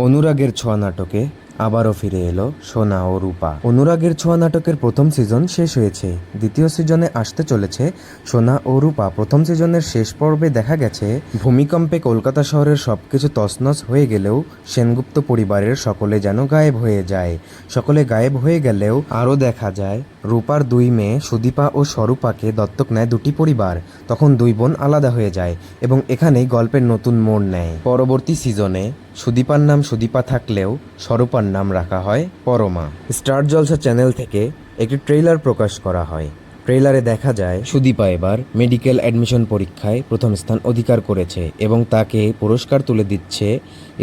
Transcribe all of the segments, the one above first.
অনুরাগের ছোঁয়া নাটকে আবারও ফিরে এলো সোনা ও রূপা। অনুরাগের ছোঁয়া নাটকের প্রথম সিজন শেষ হয়েছে, দ্বিতীয় সিজনে আসতে চলেছে সোনা ও রূপা। প্রথম সিজনের শেষ পর্বে দেখা গেছে ভূমিকম্পে কলকাতা শহরের সবকিছু তছনছ হয়ে গেলেও সেনগুপ্ত পরিবারের সকলে যেন গায়েব হয়ে যায়। সকলে গায়েব হয়ে গেলেও আরও দেখা যায় রূপার দুই মেয়ে সুদীপা ও স্বরূপাকে দত্তক নেয় দুটি পরিবার। তখন দুই বোন আলাদা হয়ে যায় এবং এখানেই গল্পের নতুন মোড় নেয়। পরবর্তী সিজনে সুদীপার নাম সুদীপা থাকলেও স্বরূপার নাম রাখা হয় পরমা। স্টার জলসা চ্যানেল থেকে একটি ট্রেইলার প্রকাশ করা হয়। ট্রেইলারে দেখা যায় সুদীপা এবার মেডিকেল অ্যাডমিশন পরীক্ষায় প্রথম স্থান অধিকার করেছে এবং তাকে পুরস্কার তুলে দিচ্ছে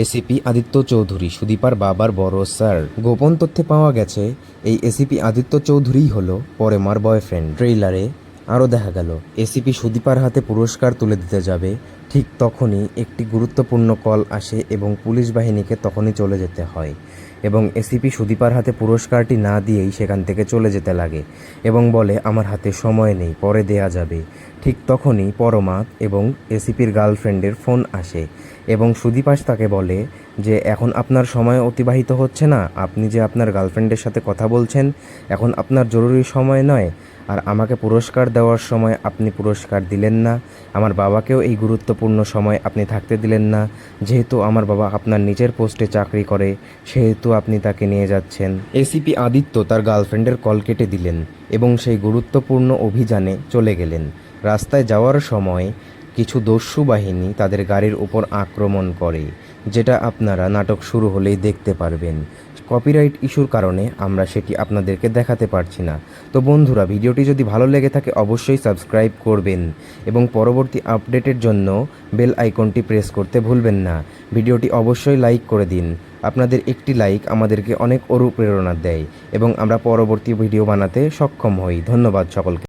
এসিপি আদিত্য চৌধুরী, সুদীপার বাবার বড় স্যার। গোপন তথ্যে পাওয়া গেছে এই এসিপি আদিত্য চৌধুরীই হলো পরমার বয়ফ্রেন্ড। ট্রেইলারে আরও দেখা গেল এসিপি সুদীপার হাতে পুরস্কার তুলে দিতে যাবে, ঠিক তখনই একটি গুরুত্বপূর্ণ কল আসে এবং পুলিশ বাহিনীকে তখনই চলে যেতে হয় এবং এসিপি সুদীপার হাতে পুরস্কারটি না দিয়েই সেখান থেকে চলে যেতে লাগে এবং বলে আমার হাতে সময় নেই, পরে দেয়া যাবে। ঠিক তখনই পরমা এবং এসিপির গার্লফ্রেন্ডের ফোন আসে এবং সুদীপাস তাকে বলে যে এখন আপনার সময় অতিবাহিত হচ্ছে না, আপনি যে আপনার গার্লফ্রেন্ডের সাথে কথা বলছেন এখন আপনার জরুরি সময় নয়, আর আমাকে পুরস্কার দেওয়ার সময় আপনি পুরস্কার দিলেন না, আমার বাবাকেও এই গুরুত্বপূর্ণ সময় আপনি থাকতে দিলেন না। যেহেতু আমার বাবা আপনার নিচের পোস্টে চাকরি করে সেহেতু আপনি তাকে নিয়ে যাচ্ছেন। এসিপি আদিত্য তার গার্লফ্রেন্ডের কল কেটে দিলেন এবং সেই গুরুত্বপূর্ণ অভিযানে চলে গেলেন। রাস্তায় যাওয়ার সময় কিছু দস্যু বাহিনী তাদের গাড়ির উপর আক্রমণ করে, যেটা আপনারা নাটক শুরু হলেই দেখতে পারবেন। কপিরাইট ইস্যুর কারণে আমরা সেটি আপনাদেরকে দেখাতে পারছি না। তো বন্ধুরা, ভিডিওটি যদি ভালো লেগে থাকে অবশ্যই সাবস্ক্রাইব করবেন এবং পরবর্তী আপডেটের জন্য বেল আইকনটি প্রেস করতে ভুলবেন না। ভিডিওটি অবশ্যই লাইক করে দিন, আপনাদের একটি লাইক আমাদেরকে অনেক অনুপ্রেরণা দেয় এবং আমরা পরবর্তী ভিডিও বানাতে সক্ষম হই। ধন্যবাদ সকলকে।